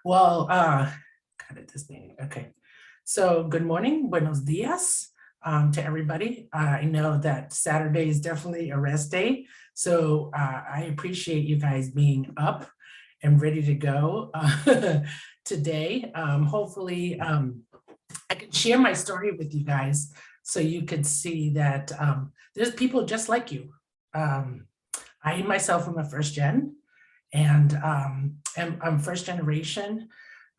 Well, got it this thing. Okay. So good morning, buenos dias, to everybody. I know that Saturday is definitely a rest day. So I appreciate you guys being up and ready to go today. Hopefully I can share my story with you guys so you could see that there's people just like you. I myself am a first gen, and I'm first generation.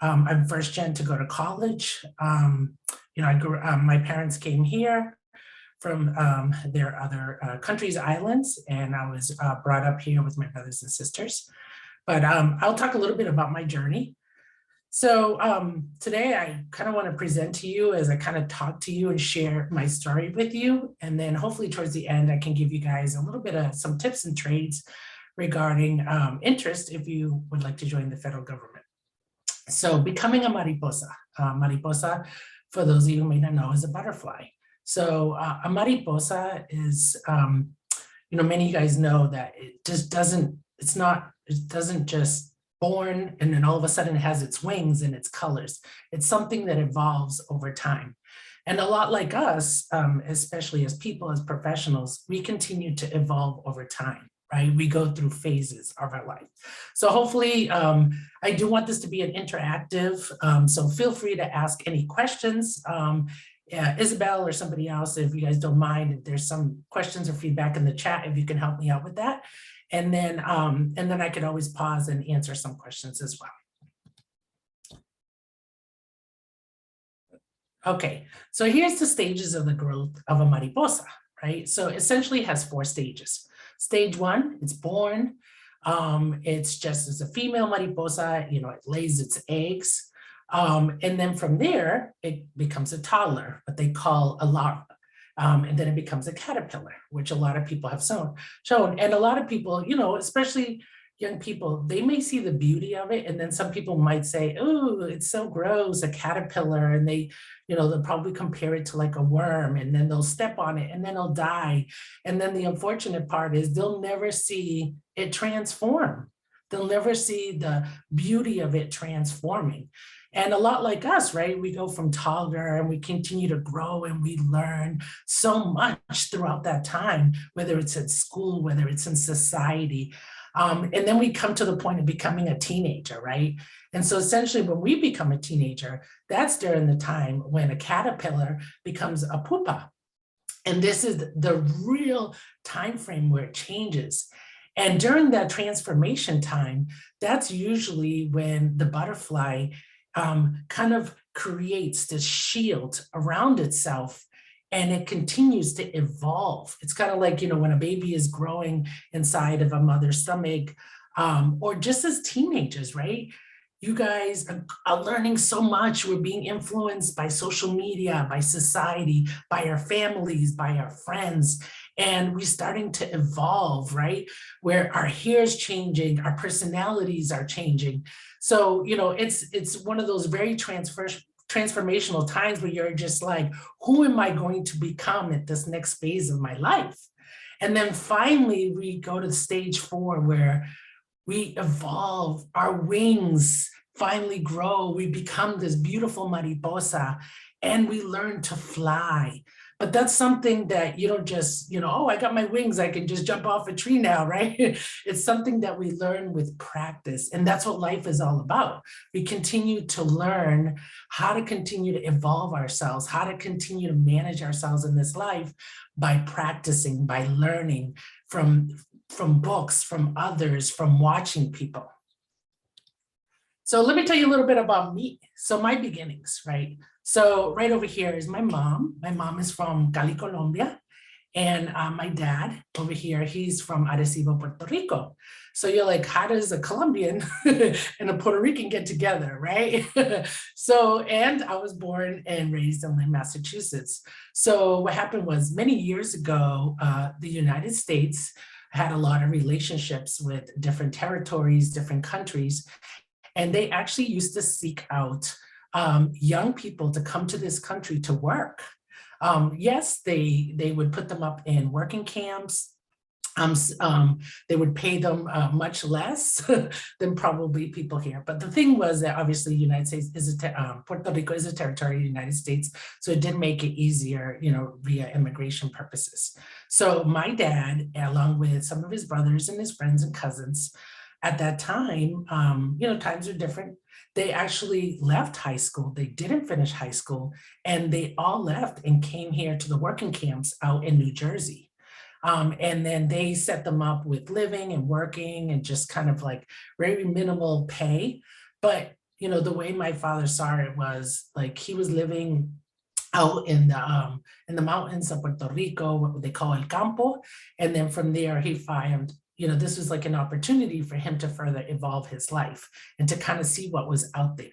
I'm first gen to go to college. I grew. My parents came here from their other countries, islands, and I was brought up here with my brothers and sisters. But I'll talk a little bit about my journey. So today I kind of want to present to you as I kind of talk to you and share my story with you. And then hopefully towards the end, I can give you guys a little bit of some tips and trades regarding interest if you would like to join the federal government. So becoming a mariposa. Mariposa, for those of you who may not know, is a butterfly. So a mariposa is, many of you guys know that it just doesn't, it doesn't just born and then all of a sudden it has its wings and its colors. It's something that evolves over time. And a lot like us, especially as people, as professionals, we continue to evolve over time, right? We go through phases of our life. So hopefully, I do want this to be an interactive, so feel free to ask any questions. Isabel or somebody else, if you guys don't mind, if there's some questions or feedback in the chat, if you can help me out with that. And then I could always pause and answer some questions as well. Okay, so here's the stages of the growth of a mariposa, right? So essentially it has 4 stages. Stage 1, it's born. It's just as a female mariposa, it lays its eggs. And then from there, it becomes a toddler, what they call a larva. And then it becomes a caterpillar, which a lot of people have shown. And a lot of people, especially young people, they may see the beauty of it. And then some people might say, oh, it's so gross, a caterpillar. And they'll probably compare it to like a worm, and then they'll step on it and then it'll die. And then the unfortunate part is they'll never see it transform. They'll never see the beauty of it transforming. And a lot like us, right? We go from toddler and we continue to grow and we learn so much throughout that time, whether it's at school, whether it's in society. And then we come to the point of becoming a teenager, right? And so essentially when we become a teenager, that's during the time when a caterpillar becomes a pupa. And this is the real time frame where it changes. And during that transformation time, that's usually when the butterfly kind of creates this shield around itself, and it continues to evolve. It's kind of like, when a baby is growing inside of a mother's stomach, or just as teenagers, right? You guys are learning so much. We're being influenced by social media, by society, by our families, by our friends. And we're starting to evolve, right? Where our hair is changing, our personalities are changing. So, it's one of those very transformational times where you're just like, who am I going to become at this next phase of my life? And then finally, we go to stage 4 where we evolve, our wings finally grow, we become this beautiful mariposa, and we learn to fly. But that's something that you don't just, oh, I got my wings, I can just jump off a tree now, right? It's something that we learn with practice. And that's what life is all about. We continue to learn how to continue to evolve ourselves, how to continue to manage ourselves in this life by practicing, by learning from books, from others, from watching people. So let me tell you a little bit about me. So my beginnings, right? So right over here is my mom. My mom is from Cali, Colombia. And my dad over here, he's from Arecibo, Puerto Rico. So you're like, how does a Colombian and a Puerto Rican get together, right? And I was born and raised in Massachusetts. So what happened was many years ago, the United States had a lot of relationships with different territories, different countries, and they actually used to seek out young people to come to this country to work. Yes, they would put them up in working camps, They would pay them much less than probably people here. But the thing was that obviously the United States is Puerto Rico is a territory of the United States, so it did make it easier, via immigration purposes. So my dad, along with some of his brothers and his friends and cousins, at that time, times are different. They actually left high school. They didn't finish high school, and they all left and came here to the working camps out in New Jersey. And then they set them up with living and working and just kind of like very minimal pay. But, the way my father saw it was like he was living out in the mountains of Puerto Rico, what they call El Campo. And then from there, he found, this was like an opportunity for him to further evolve his life and to kind of see what was out there.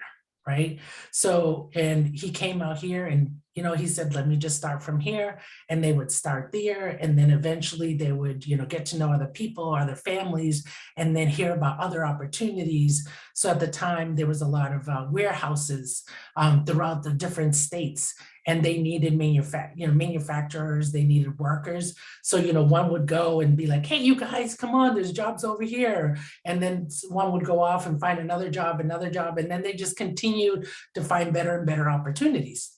Right. So, and he came out here and, he said, let me just start from here. And they would start there. And then eventually they would, get to know other people, other families, and then hear about other opportunities. So at the time, there was a lot of warehouses throughout the different states. And they needed manufacturers, they needed workers. So, one would go and be like, hey, you guys, come on, there's jobs over here. And then one would go off and find another job. And then they just continued to find better and better opportunities.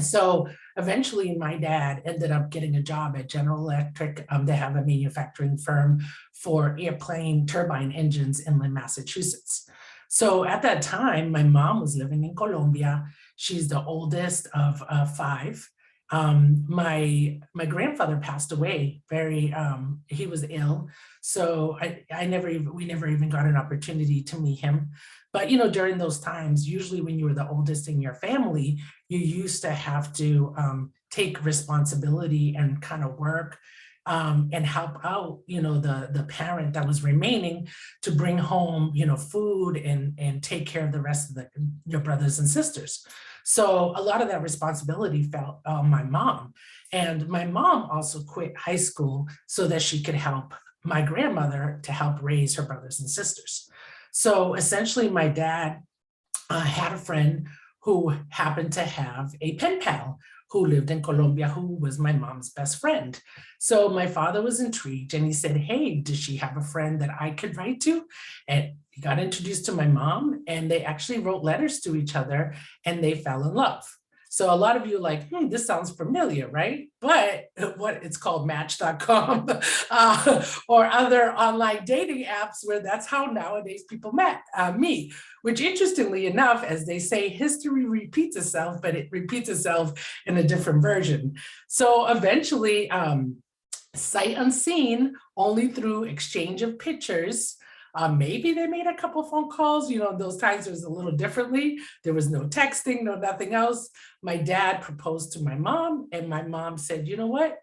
So eventually my dad ended up getting a job at General Electric. They have a manufacturing firm for airplane turbine engines in Massachusetts. So at that time, my mom was living in Colombia. She's the oldest of 5. My grandfather passed away he was ill. So we never even got an opportunity to meet him. But, during those times, usually when you were the oldest in your family, you used to have to take responsibility and kind of work and help out, the parent that was remaining to bring home, food and take care of the rest of your brothers and sisters. So a lot of that responsibility fell on my mom. And my mom also quit high school so that she could help my grandmother to help raise her brothers and sisters. So essentially my dad had a friend who happened to have a pen pal who lived in Colombia, who was my mom's best friend. So my father was intrigued and he said, hey, does she have a friend that I could write to? And he got introduced to my mom and they actually wrote letters to each other and they fell in love. So a lot of you are like, this sounds familiar, right? But what it's called Match.com or other online dating apps where that's how nowadays people meet, which interestingly enough, as they say, history repeats itself, but it repeats itself in a different version. So eventually, sight unseen, only through exchange of pictures, maybe they made a couple phone calls, those times it was a little differently. There was no texting, no nothing else. My dad proposed to my mom and my mom said, you know what,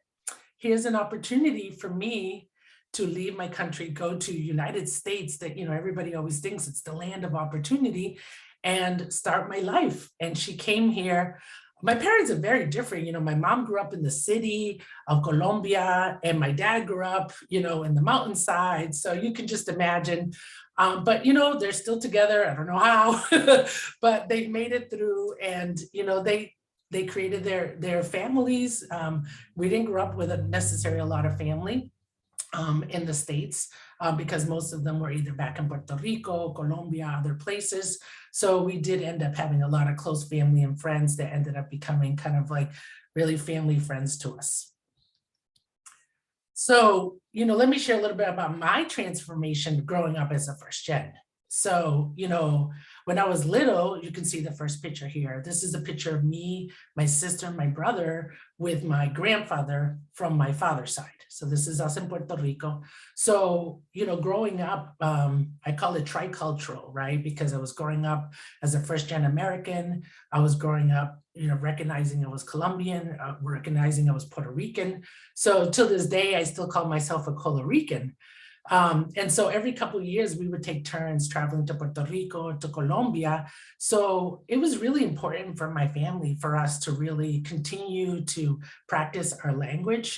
here's an opportunity for me to leave my country, go to United States that, everybody always thinks it's the land of opportunity and start my life. And she came here. My parents are very different. My mom grew up in the city of Colombia and my dad grew up, in the mountainside. So you can just imagine, but, they're still together. I don't know how, but they've made it through and, they created their families. We didn't grow up with necessarily a lot of family in the States because most of them were either back in Puerto Rico, Colombia, other places. So we did end up having a lot of close family and friends that ended up becoming kind of like really family friends to us. So, let me share a little bit about my transformation growing up as a first gen. So, when I was little, you can see the first picture here. This is a picture of me, my sister, my brother with my grandfather from my father's side. So this is us in Puerto Rico. So, growing up, I call it tricultural, right? Because I was growing up as a first gen American. I was growing up, recognizing I was Colombian, recognizing I was Puerto Rican. So till this day, I still call myself a Costa Rican. And so every couple of years we would take turns traveling to Puerto Rico, to Colombia. So it was really important for my family, for us to really continue to practice our language,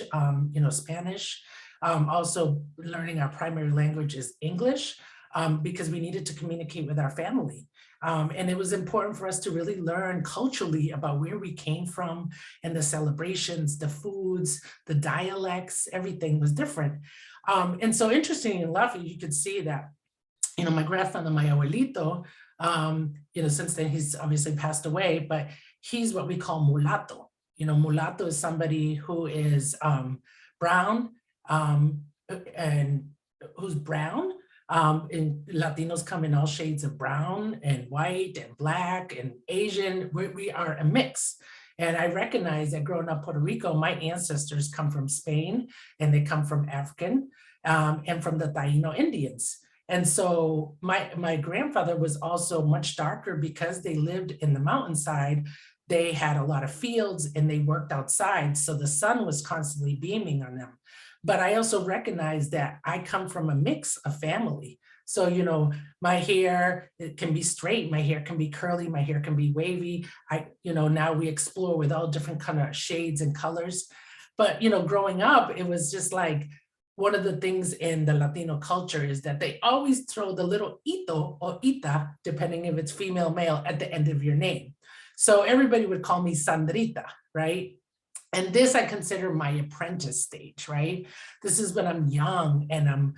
Spanish. Also learning our primary language is English, because we needed to communicate with our family. And it was important for us to really learn culturally about where we came from and the celebrations, the foods, the dialects, everything was different. And so interesting enough, you could see that, my grandfather, my abuelito, since then he's obviously passed away, but he's what we call mulatto. Mulatto is somebody who is brown, and who's brown. And Latinos come in all shades of brown and white and black and Asian. We are a mix. And I recognize that growing up Puerto Rico, my ancestors come from Spain, and they come from African, and from the Taino Indians. And so my grandfather was also much darker because they lived in the mountainside. They had a lot of fields and they worked outside. So the sun was constantly beaming on them. But I also recognize that I come from a mix of family. So, my hair, it can be straight, my hair can be curly, my hair can be wavy. Now we explore with all different kind of shades and colors. But, growing up, it was just like, one of the things in the Latino culture is that they always throw the little ito or ita, depending if it's female, male, at the end of your name. So everybody would call me Sandrita, right? And this I consider my apprentice stage, right? This is when I'm young and I'm,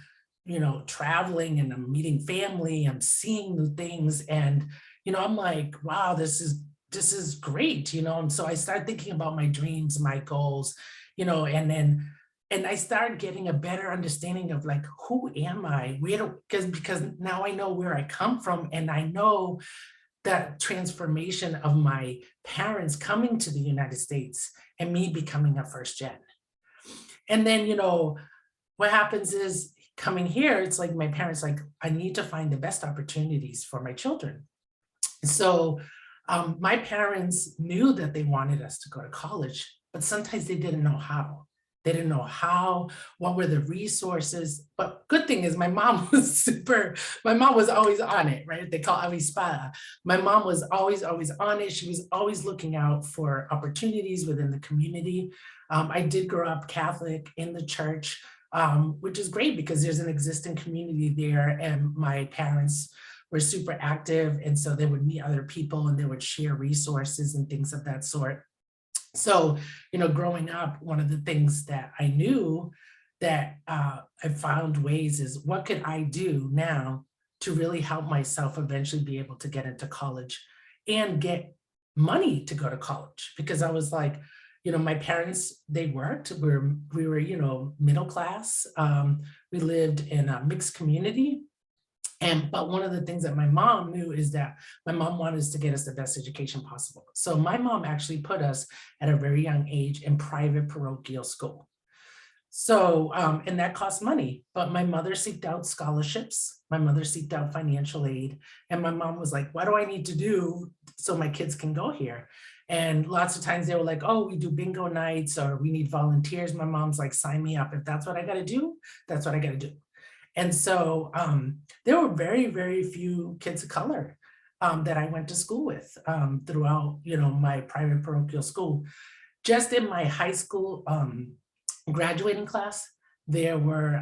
traveling and I'm meeting family, I'm seeing new things. And, I'm like, wow, this is great, And so I started thinking about my dreams, my goals, and I started getting a better understanding of like, who am I? Because now I know where I come from, and I know that transformation of my parents coming to the United States and me becoming a first gen. And then, what happens is coming here, it's like my parents, like, I need to find the best opportunities for my children. So my parents knew that they wanted us to go to college, but sometimes they didn't know how. They didn't know how, what were the resources, but good thing is my mom was always on it, right? They call avispada. My mom was always on it. She was always looking out for opportunities within the community. I did grow up Catholic in the church, which is great because there's an existing community there, and my parents were super active. And so they would meet other people and they would share resources and things of that sort. So, growing up, one of the things that I knew that I found ways is, what could I do now to really help myself eventually be able to get into college and get money to go to college? Because I was like, my parents, they worked, we were, middle class. We lived in a mixed community. But one of the things that my mom knew is that my mom wanted us to get us the best education possible. So my mom actually put us at a very young age in private parochial school. So, and that cost money, but my mother sought out scholarships. My mother sought out financial aid. And my mom was like, what do I need to do so my kids can go here? And lots of times they were like, oh, we do bingo nights, or we need volunteers. My mom's like, sign me up. If that's what I got to do, that's what I got to do. And so there were very, very few kids of color that I went to school with throughout, my private parochial school. Just in my high school graduating class, there were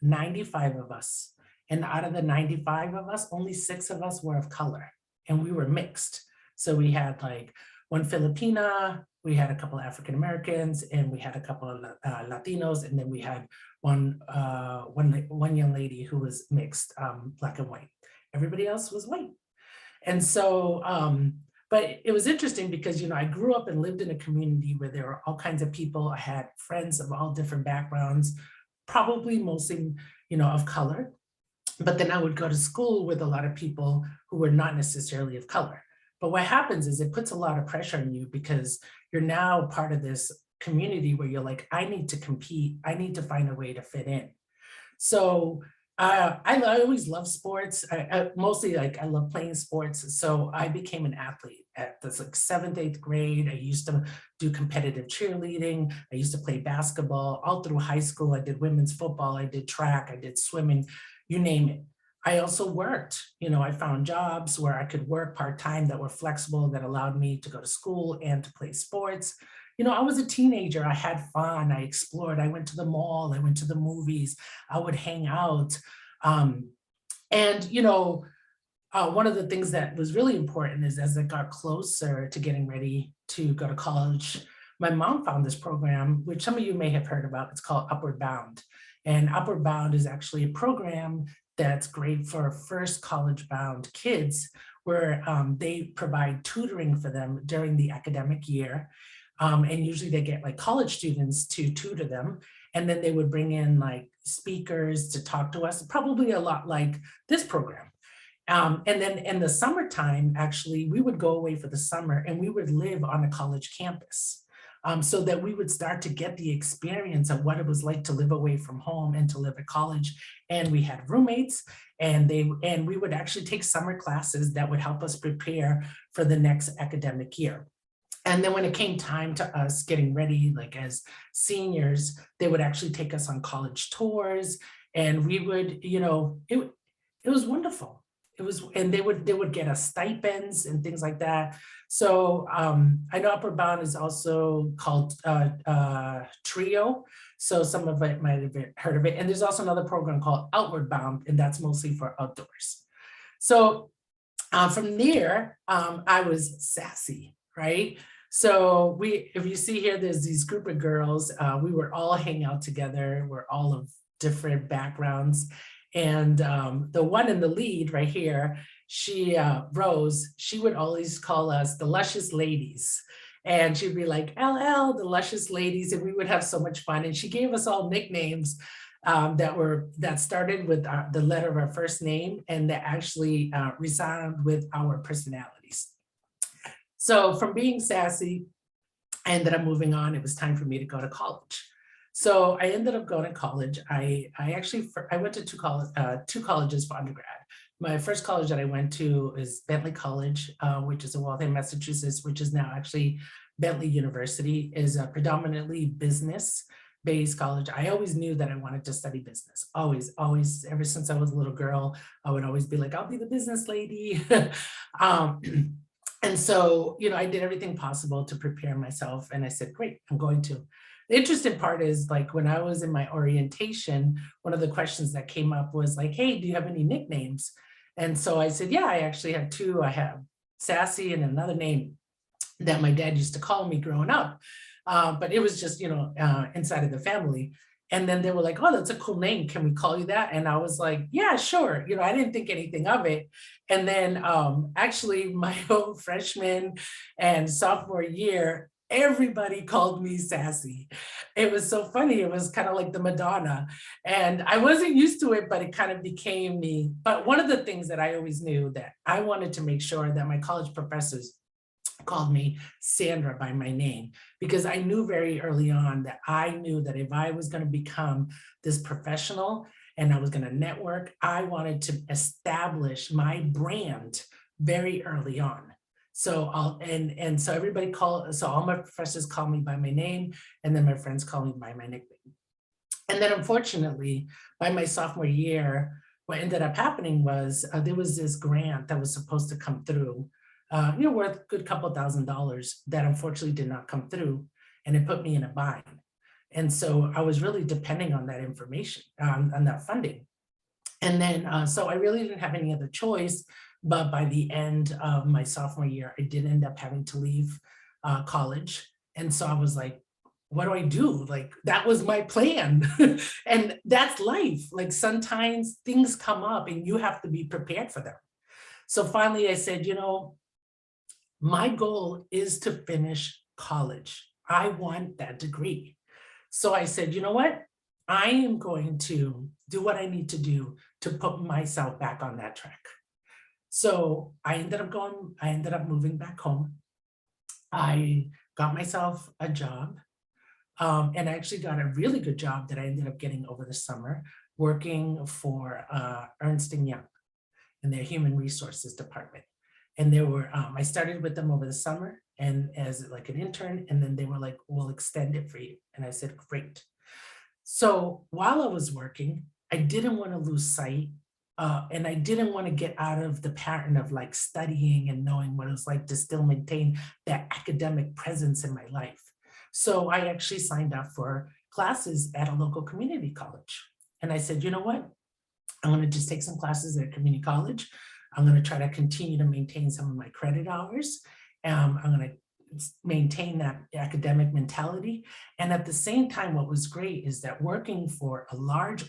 95 of us. And out of the 95 of us, only 6 of us were of color, and we were mixed. So we had like one Filipina, we had a couple of African Americans, and we had a couple of Latinos, and then we had one young lady who was mixed, Black and white. Everybody else was white. And so, but it was interesting because, I grew up and lived in a community where there were all kinds of people. I had friends of all different backgrounds, probably mostly, of color. But then I would go to school with a lot of people who were not necessarily of color. But what happens is it puts a lot of pressure on you because you're now part of this community where you're like, I need to compete. I need to find a way to fit in. So I always love sports. Mostly I love playing sports. So I became an athlete at the 7th, 8th grade. I used to do competitive cheerleading. I used to play basketball all through high school. I did women's football. I did track. I did swimming, you name it. I also worked, I found jobs where I could work part-time that were flexible, that allowed me to go to school and to play sports. I was a teenager. I had fun. I explored. I went to the mall. I went to the movies. I would hang out. One of the things that was really important is, as I got closer to getting ready to go to college, my mom found this program, which some of you may have heard about. It's called Upward Bound. And Upward Bound is actually a program that's great for first college-bound kids, where they provide tutoring for them during the academic year. And usually they get like college students to tutor them. And then they would bring in like speakers to talk to us, probably a lot like this program. And then in the summertime, actually, we would go away for the summer and we would live on a college campus. So that we would start to get the experience of what it was like to live away from home and to live at college. And we had roommates, and we would actually take summer classes that would help us prepare for the next academic year. And then when it came time to us getting ready, like as seniors, they would actually take us on college tours, and we would, it was wonderful. It was, and they would get us stipends and things like that. So I know Upward Bound is also called TRIO. So some of it might have heard of it. And there's also another program called Outward Bound, and that's mostly for outdoors. So from there, I was sassy, right? So if you see here, there's these group of girls, we were all hanging out together. We're all of different backgrounds. And the one in the lead right here, she, Rose, she would always call us the Luscious Ladies. And she'd be like, LL, the Luscious Ladies. And we would have so much fun. And she gave us all nicknames that started with the letter of our first name and that actually resound with our personalities. So from being sassy, I ended up moving on. It was time for me to go to college. So I ended up going to college. I went to two colleges for undergrad. My first college that I went to is Bentley College, which is in Waltham, Massachusetts, which is now actually Bentley University, is a predominantly business-based college. I always knew that I wanted to study business, always, ever since I was a little girl, I would always be like, I'll be the business lady. And so, I did everything possible to prepare myself. And I said, great, I'm going to. The interesting part is, like, when I was in my orientation, one of the questions that came up was like, hey, do you have any nicknames? And so I said, yeah, I actually have two. I have Sassy and another name that my dad used to call me growing up. But it was just, inside of the family. And then they were like, oh, that's a cool name. Can we call you that? And I was like, yeah, sure. I didn't think anything of it. And then actually my whole freshman and sophomore year, everybody called me Sassy. It was so funny. It was kind of like the Madonna. And I wasn't used to it, but it kind of became me. But one of the things that I always knew that I wanted to make sure that my college professors called me Sandra by my name, because I knew very early on that I knew that if I was going to become this professional and I was going to network, I wanted to establish my brand very early on. So so everybody so all my professors call me by my name, and then my friends call me by my nickname. And then unfortunately, by my sophomore year, what ended up happening was there was this grant that was supposed to come through, worth a good couple $1,000 that unfortunately did not come through, and it put me in a bind. And so I was really depending on that information, on that funding. And then, so I really didn't have any other choice, but by the end of my sophomore year, I did end up having to leave college. And so I was like, what do I do? Like, that was my plan. And that's life. Like, sometimes things come up and you have to be prepared for them. So finally I said, my goal is to finish college. I want that degree. So I said, you know what? I am going to do what I need to do to put myself back on that track. So I ended up moving back home. I got myself a job, and I actually got a really good job that I ended up getting over the summer, working for Ernst & Young in their human resources department. And I started with them over the summer and as like an intern, and then they were like, we'll extend it for you. And I said, great. So while I was working, I didn't want to lose sight, and I didn't want to get out of the pattern of like studying and knowing what it was like to still maintain that academic presence in my life. So I actually signed up for classes at a local community college. And I said, you know what? I'm going to just take some classes at a community college. I'm going to try to continue to maintain some of my credit hours. I'm going to maintain that academic mentality. And at the same time, what was great is that working for a large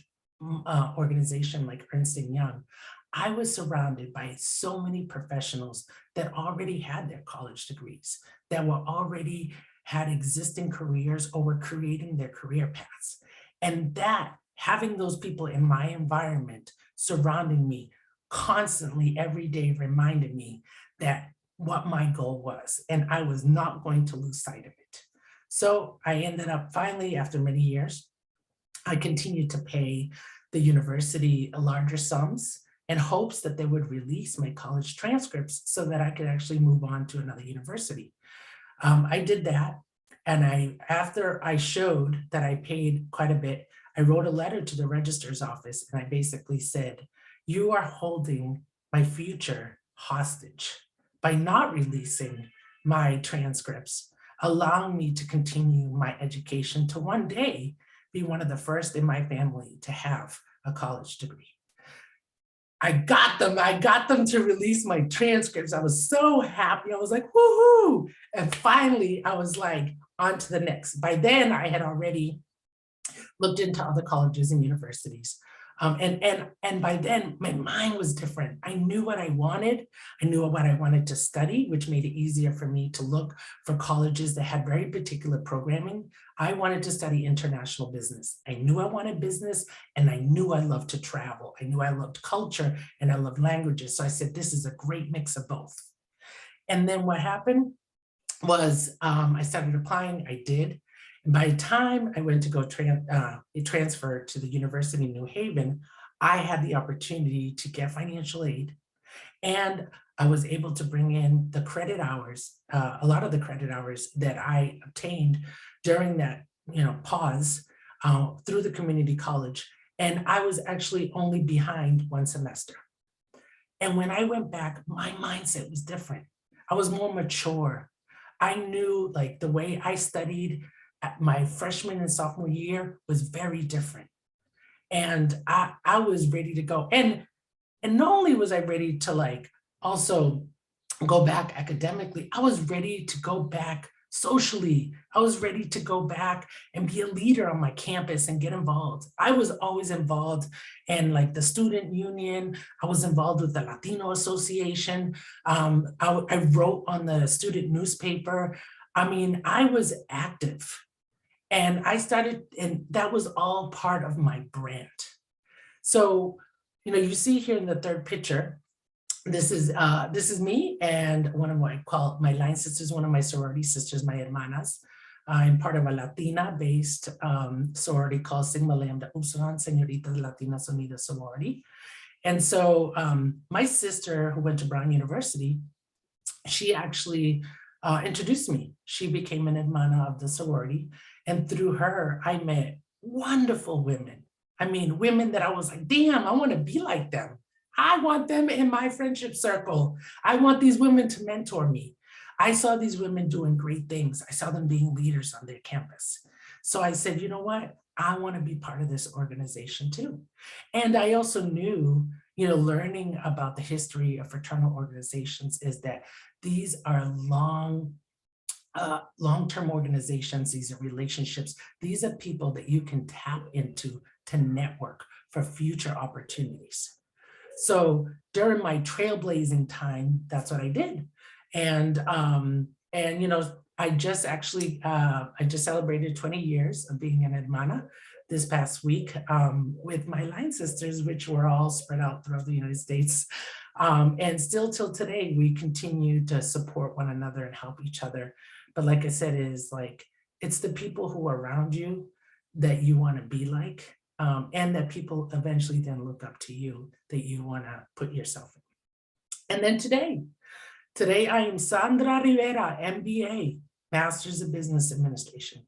organization like Ernst & Young, I was surrounded by so many professionals that already had their college degrees, that were already had existing careers or were creating their career paths. And that, having those people in my environment surrounding me constantly every day reminded me that what my goal was, and I was not going to lose sight of it. So I ended up finally, after many years, I continued to pay the university larger sums in hopes that they would release my college transcripts so that I could actually move on to another university. I did that. And after I showed that I paid quite a bit, I wrote a letter to the registrar's office and I basically said, you are holding my future hostage by not releasing my transcripts, allowing me to continue my education to one day be one of the first in my family to have a college degree. I got them to release my transcripts. I was so happy. I was like, woohoo. And finally, I was like, on to the next. By then, I had already looked into other colleges and universities. And by then, my mind was different. I knew what I wanted. I knew what I wanted to study, which made it easier for me to look for colleges that had very particular programming. I wanted to study international business. I knew I wanted business, and I knew I loved to travel. I knew I loved culture, and I loved languages. So I said, this is a great mix of both. And then what happened was I started applying. I did. And by the time I went to go transfer to the University of New Haven, I had the opportunity to get financial aid. And I was able to bring in the credit hours, a lot of the credit hours that I obtained during that pause through the community college. And I was actually only behind one semester. And when I went back, my mindset was different. I was more mature. I knew like the way I studied at my freshman and sophomore year was very different. And I was ready to go. And not only was I ready to like also go back academically, I was ready to go back socially. I was ready to go back and be a leader on my campus and get involved. I was always involved in like the student union. I was involved with the Latino Association. I wrote on the student newspaper. I mean, I was active. And I started, and that was all part of my brand. So, you see here in the third picture, this is me and one of I call my line sisters, one of my sorority sisters, my hermanas. I'm part of a Latina-based sorority called Sigma Lambda Upsilon, Señoritas Latinas Unidas sorority. And so my sister, who went to Brown University, she actually introduced me. She became an hermana of the sorority. And through her, I met wonderful women. I mean, women that I was like, damn, I want to be like them. I want them in my friendship circle. I want these women to mentor me. I saw these women doing great things. I saw them being leaders on their campus. So I said, you know what? I want to be part of this organization too. And I also knew, learning about the history of fraternal organizations is that these are long-term organizations. These are relationships. These are people that you can tap into to network for future opportunities. So during my trailblazing time, that's what I did. And I just celebrated 20 years of being an hermana this past week with my line sisters, which were all spread out throughout the United States. And still till today, we continue to support one another and help each other. But like I said, it's the people who are around you that you want to be like, and that people eventually then look up to you, that you want to put yourself in. And then today I am Sandra Rivera, MBA, Master's of Business Administration.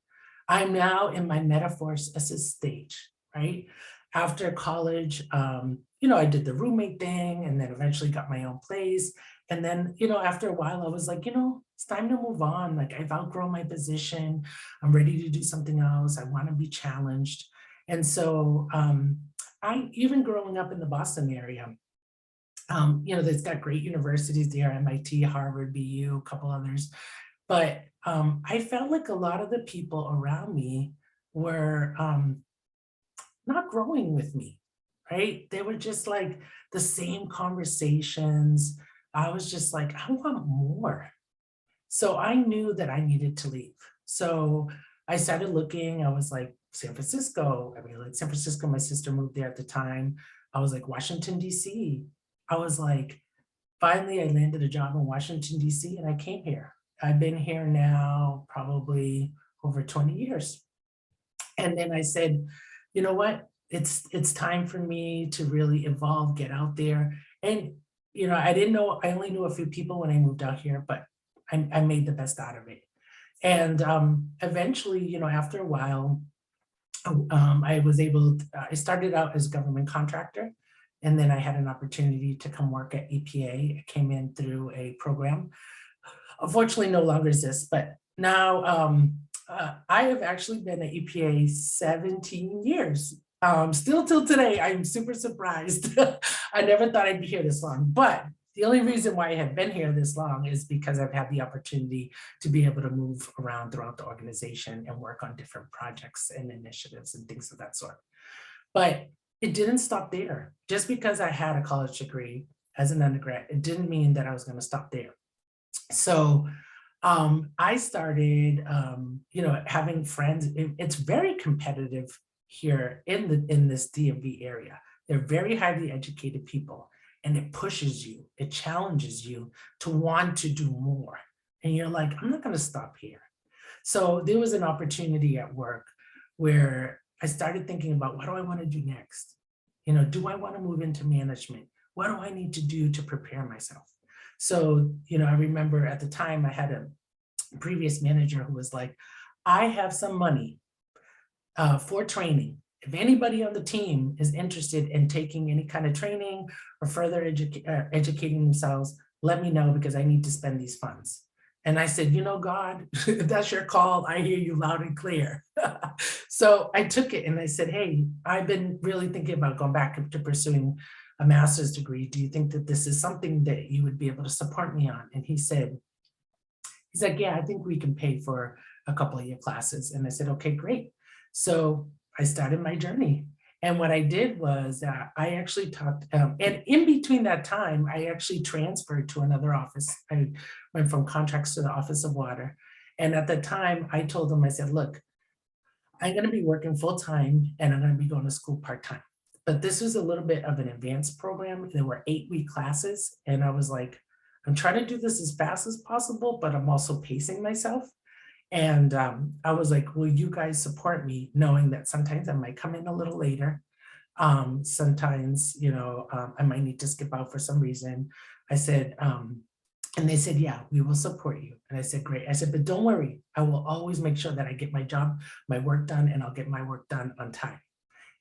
I'm now in my Metaforce assist stage, right? After college, I did the roommate thing and then eventually got my own place. And then, after a while, I was like, it's time to move on. Like I've outgrown my position. I'm ready to do something else. I want to be challenged. And so even growing up in the Boston area, that's got great universities there, MIT, Harvard, BU, a couple others. But I felt like a lot of the people around me were not growing with me, right? They were just like the same conversations. I was just like, I want more. So I knew that I needed to leave. So I started looking. I was like, San Francisco. I mean, like San Francisco, my sister moved there at the time. I was like, Washington, D.C. I was like, finally, I landed a job in Washington, D.C., and I came here. I've been here now probably over 20 years. And then I said, you know what? It's time for me to really evolve, get out there. And I didn't know, I only knew a few people when I moved out here, but I made the best out of it. And eventually, after a while, I was able to, I started out as a government contractor, and then I had an opportunity to come work at EPA. I came in through a program. Unfortunately, no longer exists, but now I have actually been at EPA 17 years. Still till today, I'm super surprised. I never thought I'd be here this long, but the only reason why I have been here this long is because I've had the opportunity to be able to move around throughout the organization and work on different projects and initiatives and things of that sort. But it didn't stop there. Just because I had a college degree as an undergrad, it didn't mean that I was going to stop there. So I started, having friends. It's very competitive here in this DMV area. They're very highly educated people, and it pushes you, it challenges you to want to do more. And you're like, I'm not going to stop here. So there was an opportunity at work where I started thinking about, what do I want to do next? Do I want to move into management? What do I need to do to prepare myself? So, I remember at the time I had a previous manager who was like, I have some money for training. If anybody on the team is interested in taking any kind of training or further educating themselves, let me know, because I need to spend these funds. And I said, God, if that's your call, I hear you loud and clear. So I took it and I said, hey, I've been really thinking about going back to pursuing a master's degree. Do you think that this is something that you would be able to support me on? And he's like, yeah, I think we can pay for a couple of your classes. And I said, okay, great. So I started my journey. And what I did was I actually talked, and in between that time, I actually transferred to another office. I went from contracts to the Office of Water. And at the time I told them, I said, look, I'm going to be working full time and I'm going to be going to school part-time. But this was a little bit of an advanced program. There were 8-week classes. And I was like, I'm trying to do this as fast as possible, but I'm also pacing myself. And I was like, will you guys support me, knowing that sometimes I might come in a little later. Sometimes, I might need to skip out for some reason. I said, and they said, yeah, we will support you. And I said, great. I said, but don't worry. I will always make sure that I get my work done, and I'll get my work done on time.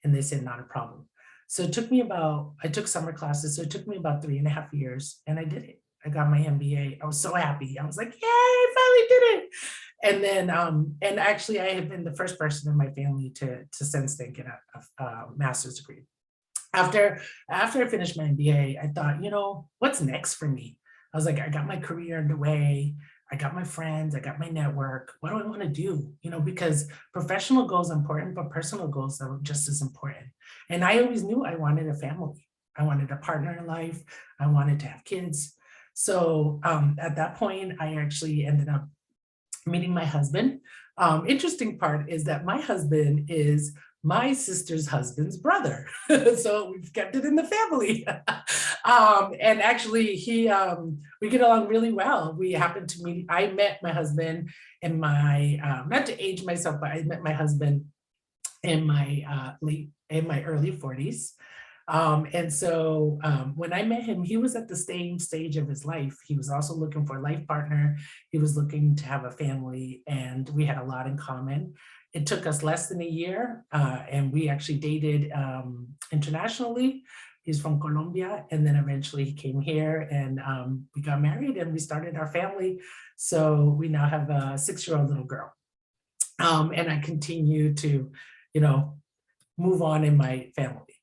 And they said, not a problem. So it took me I took summer classes. So it took me about 3.5 years, and I did it. I got my MBA. I was so happy. I was like, yay, I finally did it. And then, and actually I have been the first person in my family to since then get a master's degree. After I finished my MBA, I thought, what's next for me? I was like, I got my career underway. I got my friends, I got my network. What do I want to do? Because professional goals are important, but personal goals are just as important. And I always knew I wanted a family. I wanted a partner in life. I wanted to have kids. So at that point, I actually ended up meeting my husband. Interesting part is that my husband is my sister's husband's brother. So we've kept it in the family. And actually we get along really well. We happened to meet, I met my husband in my, not to age myself, but I met my husband in my early 40s. And so when I met him, he was at the same stage of his life. He was also looking for a life partner. He was looking to have a family, and we had a lot in common. It took us less than a year, and we actually dated internationally. He's from Colombia, and then eventually he came here, and we got married and we started our family. So we now have a 6-year-old little girl. And I continue to, move on in my family.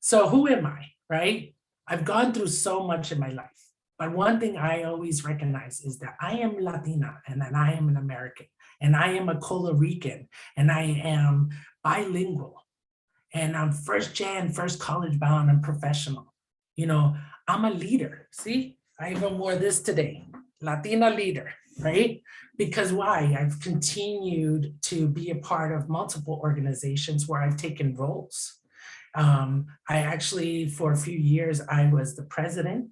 So who am I, right? I've gone through so much in my life, But one thing I always recognize is that I am Latina and that I am an American and I am a Costa Rican and I am bilingual and I'm first gen, first college bound and professional. You know, I'm a leader. See, I even wore this today, Latina leader, right? Because why? I've continued to be a part of multiple organizations where I've taken roles. I actually, for a few years, I was the president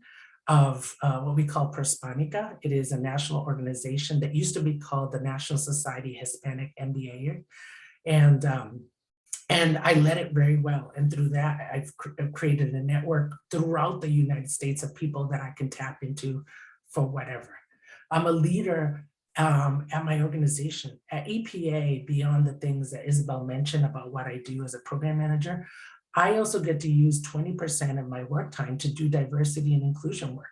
of what we call Hispanica. It is a national organization that used to be called the National Society Hispanic MBA. And I led it very well. And through that, I've created a network throughout the United States of people that I can tap into for whatever. I'm a leader at my organization. At EPA, beyond the things that Isabel mentioned about what I do as a program manager, I also get to use 20% of my work time to do diversity and inclusion work.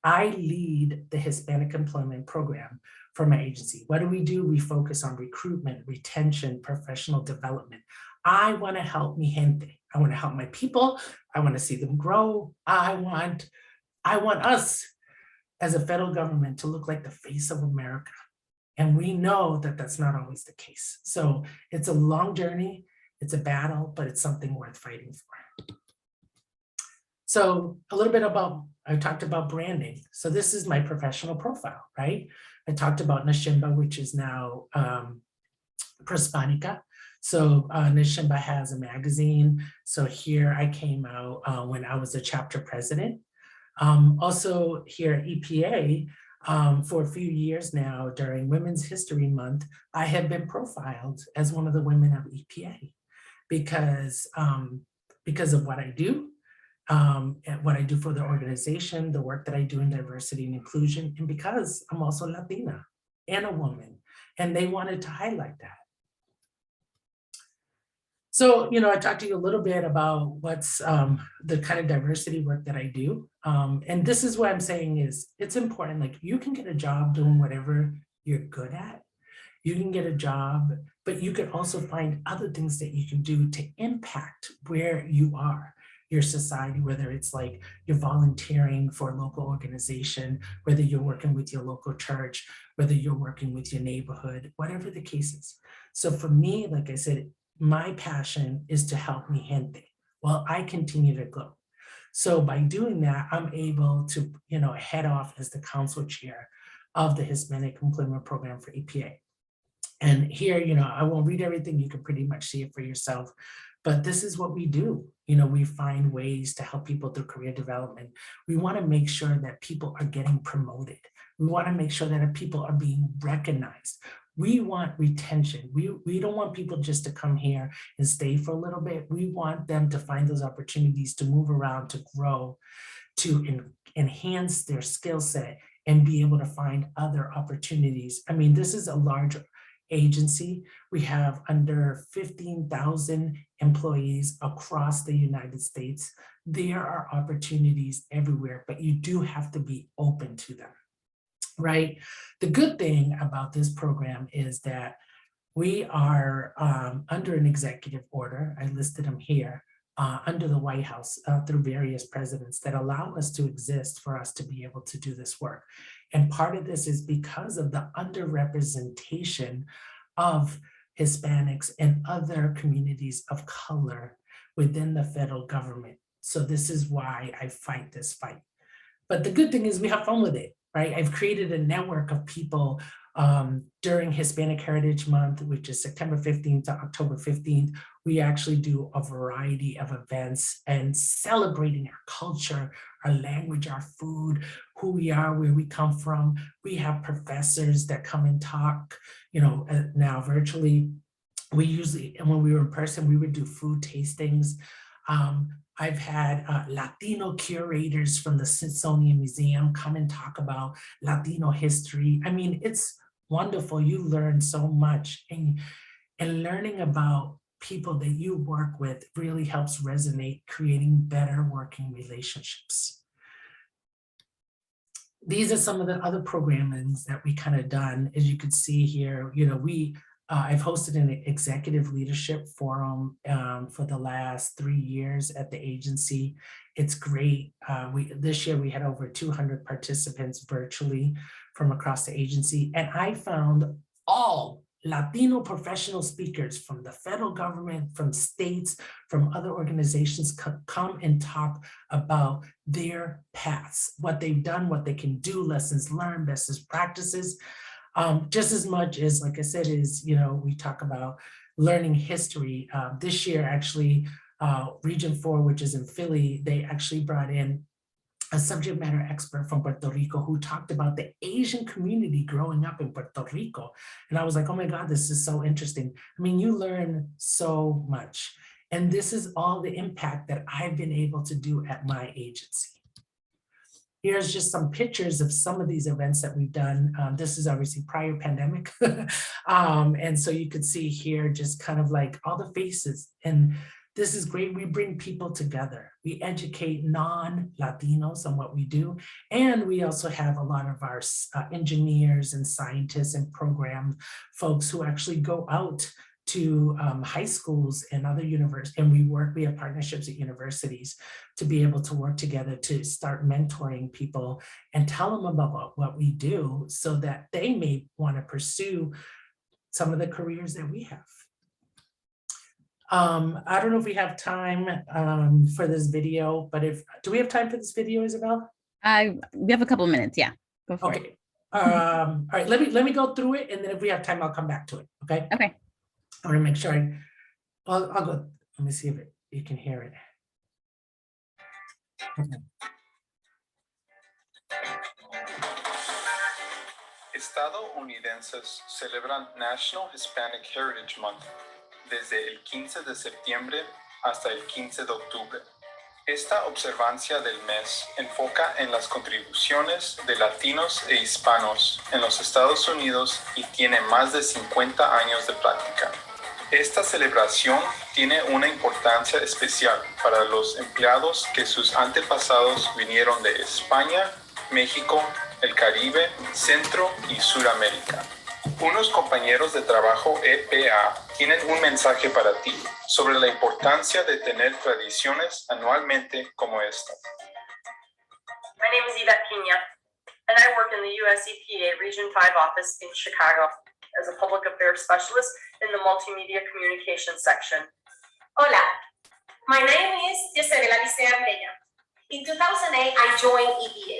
I lead the Hispanic employment program for my agency. What do? We focus on recruitment, retention, professional development. I want to help mi gente. I want to help my people. I want to see them grow. I want us as a federal government to look like the face of America. And we know that that's not always the case. So it's a long journey. It's a battle, but it's something worth fighting for. So a little bit about, I talked about branding. So this is my professional profile, right? I talked about Nashimba, which is now Hispanica. So Nashimba has a magazine. So here I came out when I was a chapter president. Also here at EPA, for a few years now during Women's History Month, I have been profiled as one of the women of EPA because of what I do, and what I do for the organization, the work that I do in diversity and inclusion, and because I'm also Latina and a woman, and they wanted to highlight that. So, I talked to you a little bit about what's the kind of diversity work that I do. And this is what I'm saying is it's important, like you can get a job doing whatever you're good at. You can get a job, but you can also find other things that you can do to impact where you are, your society, whether it's like you're volunteering for a local organization, whether you're working with your local church, whether you're working with your neighborhood, whatever the case is. So for me, like I said, my passion is to help mi gente while I continue to grow. So by doing that, I'm able to, head off as the council chair of the Hispanic Employment Program for EPA. And here, I won't read everything, you can pretty much see it for yourself, but this is what we do. We find ways to help people through career development. We want to make sure that people are getting promoted. We want to make sure that people are being recognized. We want retention. We don't want people just to come here and stay for a little bit. We want them to find those opportunities to move around, to grow, to enhance their skill set and be able to find other opportunities. I mean, this is a large agency. We have under 15,000 employees across the United States. There are opportunities everywhere, but you do have to be open to them. Right? The good thing about this program is that we are under an executive order, I listed them here, under the White House through various presidents that allow us to exist for us to be able to do this work. And part of this is because of the underrepresentation of Hispanics and other communities of color within the federal government. So this is why I fight this fight. But the good thing is we have fun with it. Right, I've created a network of people during Hispanic Heritage Month, which is September 15th to October 15th. We actually do a variety of events and celebrating our culture, our language, our food, who we are, where we come from. We have professors that come and talk, now virtually. We usually, and when we were in person, we would do food tastings. I've had Latino curators from the Smithsonian Museum come and talk about Latino history. I mean, it's wonderful. You learn so much, and learning about people that you work with really helps resonate, creating better working relationships. These are some of the other programmings that we kind of done. As you can see here, we I've hosted an executive leadership forum for the last 3 years at the agency. It's great. This year we had over 200 participants virtually from across the agency, and I found all Latino professional speakers from the federal government, from states, from other organizations come and talk about their paths, what they've done, what they can do, lessons learned, best practices. Just as much as, like I said, is, we talk about learning history. This year, actually, Region 4, which is in Philly, they actually brought in a subject matter expert from Puerto Rico who talked about the Asian community growing up in Puerto Rico. And I was like, oh my God, this is so interesting. I mean, you learn so much. And this is all the impact that I've been able to do at my agency. Here's just some pictures of some of these events that we've done. This is obviously prior pandemic. And so you could see here just kind of like all the faces. And this is great. We bring people together. We educate non-Latinos on what we do. And we also have a lot of our engineers and scientists and program folks who actually go out to high schools and other universities, and we have partnerships at universities to be able to work together to start mentoring people and tell them about what we do so that they may want to pursue some of the careers that we have. I don't know if we have time for this video, but do we have time for this video, Isabel? We have a couple of minutes, yeah. Go for it. All right, let me go through it, and then if we have time, I'll come back to it, okay? Okay. I want to make sure I'll go. Let me see if you can hear it. Okay. Estadounidenses celebran National Hispanic Heritage Month desde el 15 de septiembre hasta el 15 de octubre. Esta observancia del mes enfoca en las contribuciones de latinos e hispanos en los Estados Unidos y tiene más de 50 años de práctica. Esta celebración tiene una importancia especial para los empleados que sus antepasados vinieron de España, México, el Caribe, Centro y Suramérica. Unos compañeros de trabajo EPA tienen un mensaje para ti sobre la importancia de tener tradiciones anualmente como esta. My name is Yvette Pina, and I work in the US EPA Region 5 office in Chicago as a public affairs specialist in the multimedia communications section. Hola, my name is Isabela Licea Peña. In 2008, I joined EPA,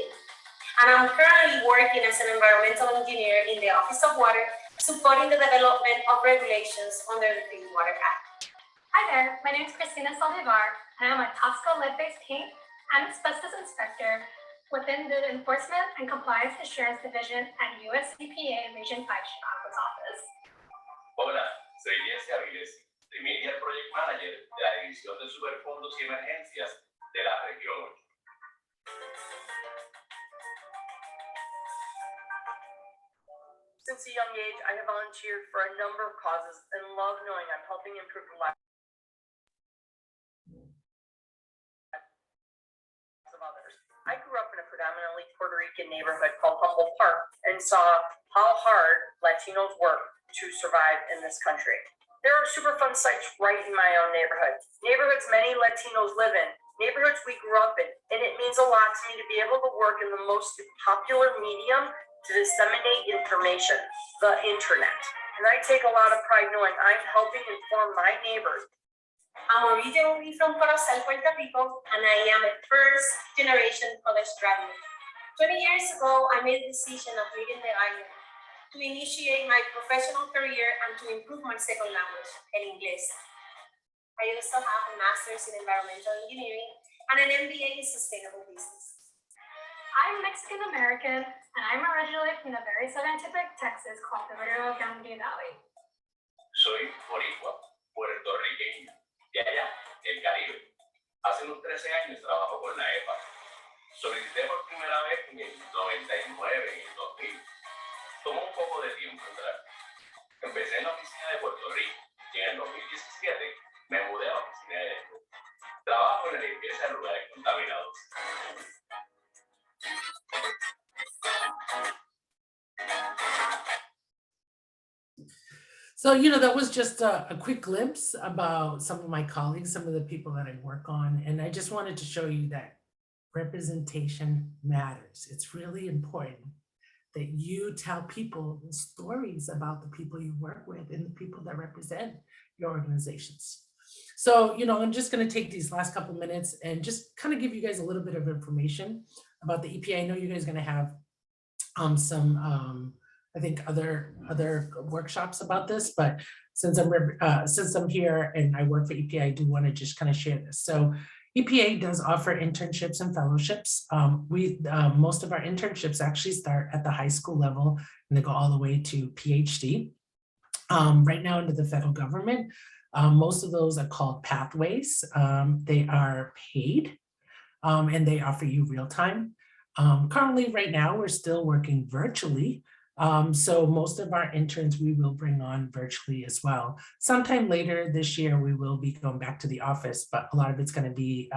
and I'm currently working as an environmental engineer in the Office of Water, supporting the development of regulations under the Clean Water Act. Hi there, my name is Christina Saldivar, and I'm a Tosco lead-based paint and asbestos inspector within the Enforcement and Compliance Assurance Division at US EPA Region 5 Chicago's office. Hola, soy Jesse Avilés, Media Project Manager de la División de Superfondos y Emergencias de la Región 8. Since a young age, I have volunteered for a number of causes and love knowing I'm helping improve the lives of others. I grew up in a predominantly Puerto Rican neighborhood called Humboldt Park and saw how hard Latinos work to survive in this country. There are Superfund sites right in my own neighborhood, neighborhoods many Latinos live in, neighborhoods we grew up in, and it means a lot to me to be able to work in the most popular medium to disseminate information, the internet. And I take a lot of pride knowing I'm helping inform my neighbors. I'm originally from Corozal, Puerto Rico, and I am a first-generation college graduate. 20 years ago, I made the decision of leaving the island to initiate my professional career and to improve my second language, el inglés. I also have a master's in environmental engineering and an MBA in sustainable business. I'm Mexican-American, and I'm originally from the very scientific Texas called the Rivera Valley. Soy boricua, puertorriqueña, de allá, el Caribe. Hace unos 13 años trabajo con la EPA. Solicité por primera vez en el 99 y en el 2000. Tomó un poco de tiempo entrar. Empecé en la oficina de Puerto Rico y en el 2017 me mudé a la oficina de Eco. Trabajo en la limpieza de lugares contaminados. So, that was just a quick glimpse about some of my colleagues, some of the people that I work on. And I just wanted to show you that representation matters. It's really important that you tell people stories about the people you work with and the people that represent your organizations. So, I'm just going to take these last couple minutes and just kind of give you guys a little bit of information about the EPA. I know you guys are going to have some I think other workshops about this, but since I'm here and I work for EPA, I do want to just kind of share this. So EPA does offer internships and fellowships. Most of our internships actually start at the high school level and they go all the way to PhD. Right now under the federal government, most of those are called pathways. They are paid and they offer you real time. Currently, right now, we're still working virtually. So most of our interns, we will bring on virtually as well. Sometime later this year, we will be going back to the office, but a lot of it's going to be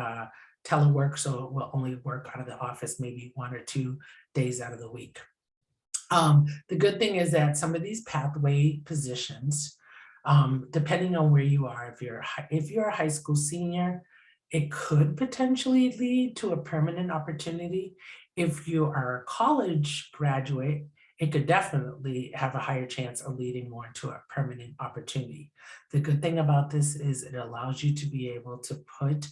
telework. So we'll only work out of the office maybe 1 or 2 days out of the week. The good thing is that some of these pathway positions, depending on where you are, if you're a high school senior, it could potentially lead to a permanent opportunity. If you are a college graduate, it could definitely have a higher chance of leading more to a permanent opportunity. The good thing about this is it allows you to be able to put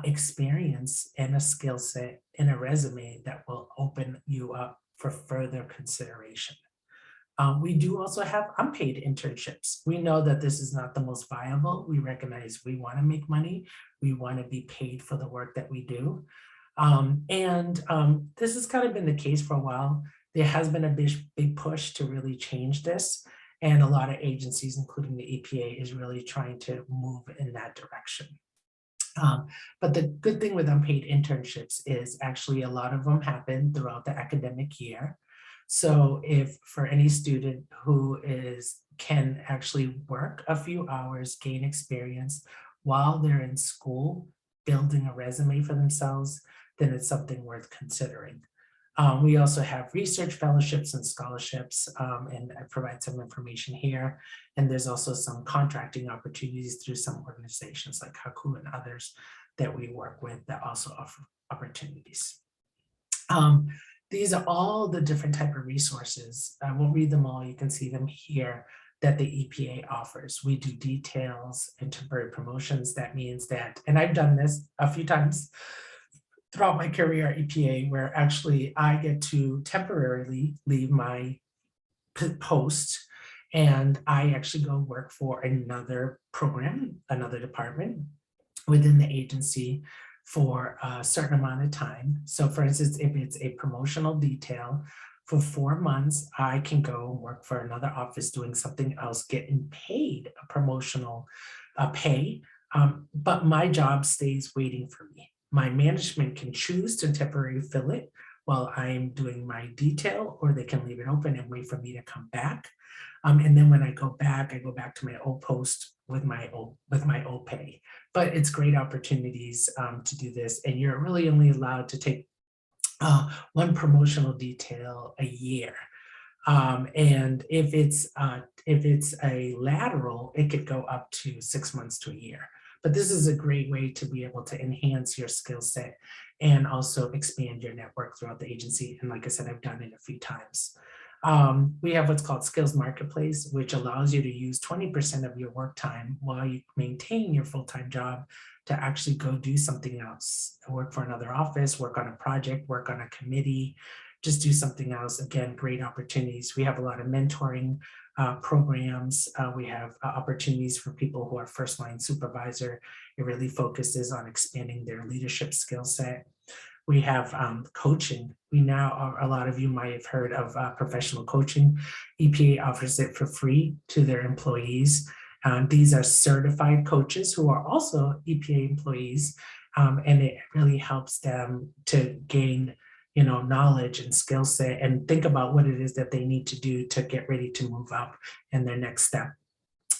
experience and a skill set in a resume that will open you up for further consideration. We do also have unpaid internships. We know that this is not the most viable. We recognize we want to make money. We want to be paid for the work that we do. This has kind of been the case for a while. There has been a big push to really change this. And a lot of agencies, including the EPA, is really trying to move in that direction. But the good thing with unpaid internships is actually a lot of them happen throughout the academic year. So if for any student who can actually work a few hours, gain experience while they're in school, building a resume for themselves, then it's something worth considering. We also have research fellowships and scholarships, and I provide some information here. And there's also some contracting opportunities through some organizations like Haku and others that we work with that also offer opportunities. These are all the different type of resources. I won't read them all, you can see them here, that the EPA offers. We do details and temporary promotions. That means that, and I've done this a few times throughout my career at EPA, where actually I get to temporarily leave my post and I actually go work for another program, another department within the agency for a certain amount of time. So for instance, if it's a promotional detail, for 4 months, I can go work for another office doing something else, getting paid a promotional pay, but my job stays waiting for me. My management can choose to temporarily fill it while I'm doing my detail, or they can leave it open and wait for me to come back. And then when I go back to my old post with my old pay. But it's great opportunities to do this, and you're really only allowed to take one promotional detail a year. And if it's a lateral, it could go up to 6 months to a year. But this is a great way to be able to enhance your skill set and also expand your network throughout the agency. And like I said, I've done it a few times. We have what's called Skills Marketplace, which allows you to use 20% of your work time while you maintain your full-time job to actually go do something else, work for another office, work on a project, work on a committee, just do something else. Again, great opportunities. We have a lot of mentoring programs. We have opportunities for people who are first line supervisor. It really focuses on expanding their leadership skill set. We have coaching. We now, a lot of you might have heard of professional coaching. EPA offers it for free to their employees. These are certified coaches who are also EPA employees, and it really helps them to gain knowledge and skill set and think about what it is that they need to do to get ready to move up in their next step.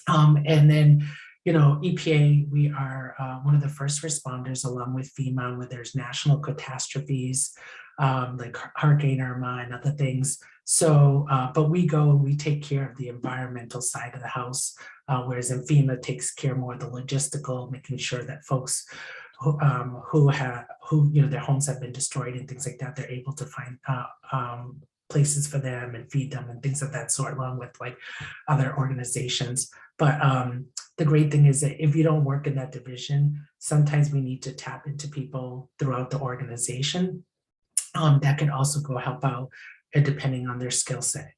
And then, EPA, we are one of the first responders along with FEMA when there's national catastrophes. like Hurricane Irma and other things. So, but we take care of the environmental side of the house, whereas in FEMA takes care more of the logistical, making sure that folks who their homes have been destroyed and things like that, they're able to find places for them and feed them and things of that sort, along with like other organizations. But the great thing is that if you don't work in that division, sometimes we need to tap into people throughout the organization that can also go help out, depending on their skill set.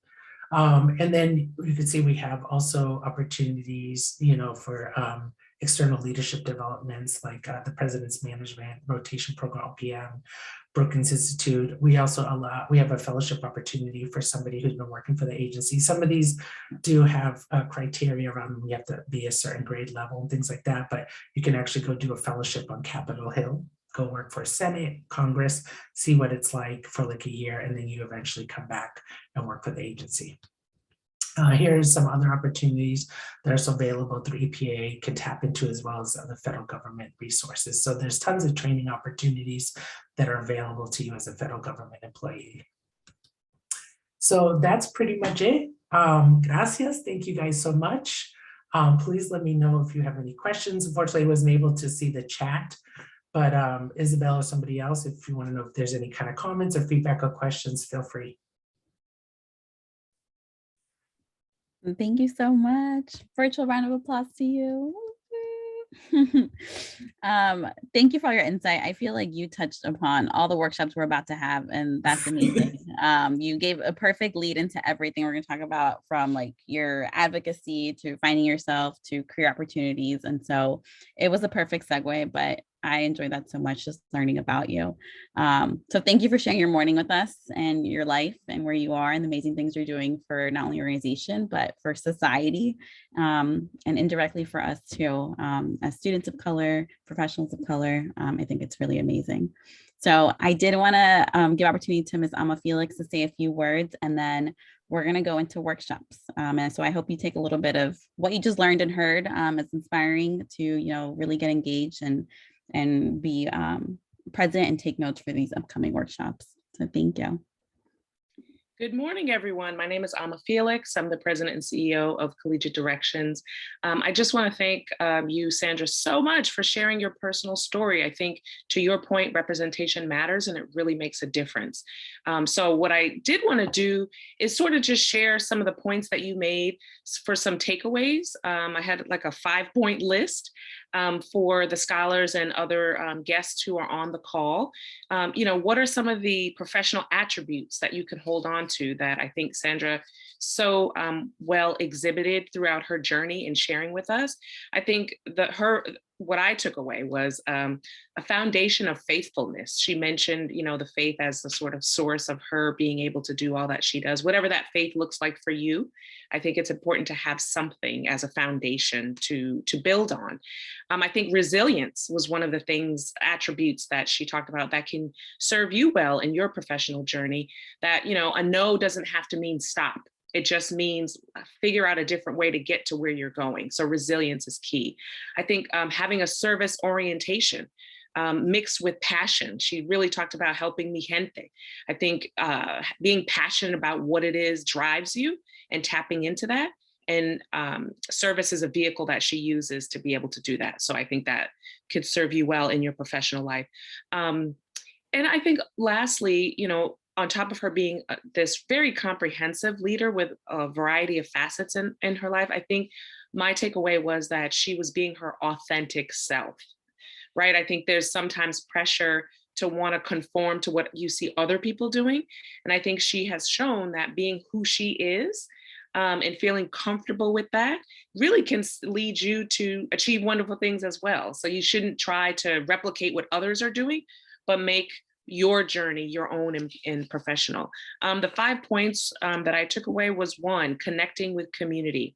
And then you can see we have also opportunities, for external leadership developments like the President's Management Rotation Program, OPM, Brookings Institute. We also have a fellowship opportunity for somebody who's been working for the agency. Some of these do have criteria around them. You have to be a certain grade level and things like that, but you can actually go do a fellowship on Capitol Hill, go work for Senate, Congress, see what it's like for like a year, and then you eventually come back and work for the agency. Here's some other opportunities that are available through EPA, can tap into, as well as other federal government resources. So there's tons of training opportunities that are available to you as a federal government employee. So that's pretty much it. Gracias, thank you guys so much. Please let me know if you have any questions. Unfortunately, I wasn't able to see the chat, but Isabel or somebody else, if you want to know if there's any kind of comments or feedback or questions, feel free. Thank you so much. Virtual round of applause to you. Thank you for all your insight. I feel like you touched upon all the workshops we're about to have, and that's amazing. You gave a perfect lead into everything we're going to talk about, from like your advocacy to finding yourself to career opportunities. And so it was a perfect segue, but I enjoyed that so much, just learning about you. So thank you for sharing your morning with us and your life and where you are and the amazing things you're doing for not only your organization, but for society, and indirectly for us too, as students of color, professionals of color. I think it's really amazing. So I did want to give opportunity to Ms. Alma Felix to say a few words, and then we're going to go into workshops. And so I hope you take a little bit of what you just learned and heard as inspiring to, really get engaged and be present and take notes for these upcoming workshops. So thank you. Good morning, everyone. My name is Alma Felix. I'm the president and CEO of Collegiate Directions. I just want to thank you, Sandra, so much for sharing your personal story. I think, to your point, representation matters and it really makes a difference. So what I did want to do is sort of just share some of the points that you made for some takeaways. I had like a 5-point list for the scholars and other guests who are on the call. What are some of the professional attributes that you can hold on to that I think Sandra so well exhibited throughout her journey in sharing with us? I think what I took away was a foundation of faithfulness. She mentioned, the faith as the sort of source of her being able to do all that she does, whatever that faith looks like for you. I think it's important to have something as a foundation to build on. I think resilience was one of the attributes that she talked about that can serve you well in your professional journey, that, a no doesn't have to mean stop. It just means figure out a different way to get to where you're going. So resilience is key. I think having a service orientation mixed with passion. She really talked about helping mi gente. I think being passionate about what it is drives you and tapping into that. And service is a vehicle that she uses to be able to do that. So I think that could serve you well in your professional life. And I think lastly, on top of her being this very comprehensive leader with a variety of facets in her life, I think my takeaway was that she was being her authentic self, right? I think there's sometimes pressure to want to conform to what you see other people doing. And I think she has shown that being who she is and feeling comfortable with that really can lead you to achieve wonderful things as well. So you shouldn't try to replicate what others are doing, but make your journey your own and professional. The 5 points that I took away was 1, connecting with community.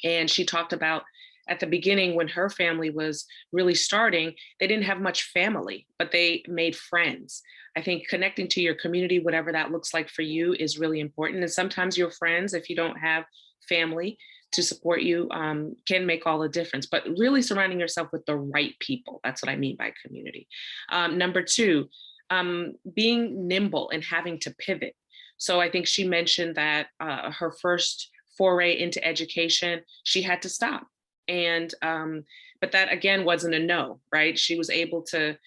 And she talked about at the beginning, when her family was really starting, they didn't have much family, but they made friends. I think connecting to your community, whatever that looks like for you, is really important. And sometimes your friends, if you don't have family to support you, can make all the difference, but really surrounding yourself with the right people. That's what I mean by community. Number 2, being nimble and having to pivot. So I think she mentioned that her first foray into education, she had to stop. And but that again wasn't a no, right? She was able to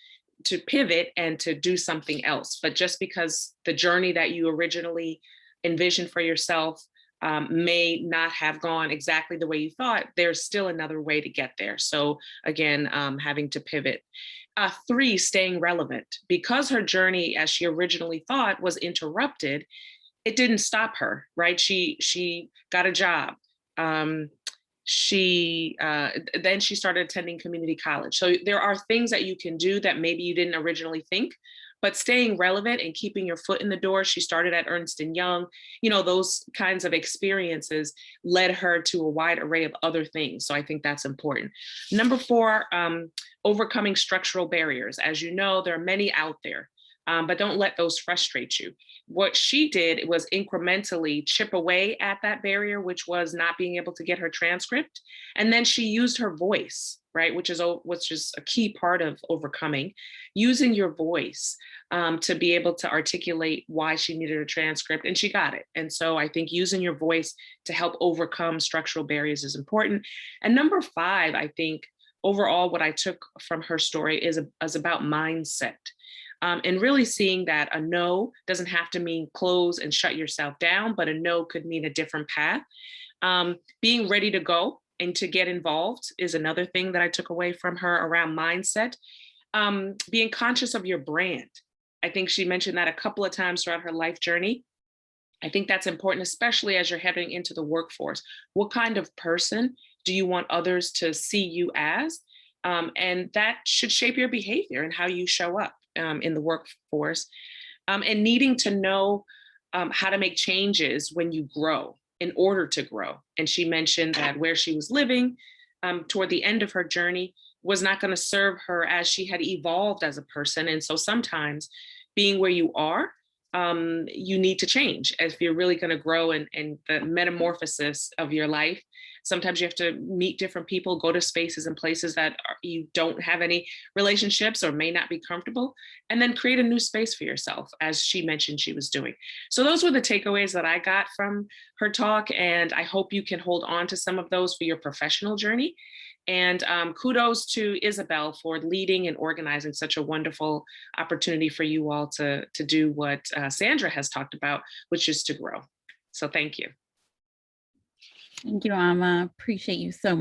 pivot and to do something else. But just because the journey that you originally envisioned for yourself may not have gone exactly the way you thought, there's still another way to get there. So again, having to pivot. 3, staying relevant. Because her journey, as she originally thought, was interrupted, it didn't stop her, right? She got a job. Then she started attending community college. So there are things that you can do that maybe you didn't originally think, but staying relevant and keeping your foot in the door. She started at Ernst & Young. You know, those kinds of experiences led her to a wide array of other things. So I think that's important. Number 4, overcoming structural barriers. As you know, there are many out there, but don't let those frustrate you. What she did was incrementally chip away at that barrier, which was not being able to get her transcript. And then she used her voice, right? Which is a key part of overcoming, using your voice to be able to articulate why she needed a transcript, and she got it. And so I think using your voice to help overcome structural barriers is important. And number 5, I think overall what I took from her story is about mindset. And really seeing that a no doesn't have to mean close and shut yourself down, but a no could mean a different path. Being ready to go and to get involved is another thing that I took away from her around mindset. Being conscious of your brand. I think she mentioned that a couple of times throughout her life journey. I think that's important, especially as you're heading into the workforce. What kind of person do you want others to see you as? And that should shape your behavior and how you show up in the workforce. And needing to know how to make changes when you grow in order to grow. And she mentioned that where she was living toward the end of her journey was not going to serve her as she had evolved as a person. And so sometimes being where you are, you need to change if you're really going to grow in the metamorphosis of your life. Sometimes you have to meet different people, go to spaces and places that you don't have any relationships or may not be comfortable, and then create a new space for yourself, as she mentioned she was doing. So those were the takeaways that I got from her talk, and I hope you can hold on to some of those for your professional journey. And kudos to Isabel for leading and organizing such a wonderful opportunity for you all to do what Sandra has talked about, which is to grow. So thank you. Thank you, Ama. Appreciate you so much.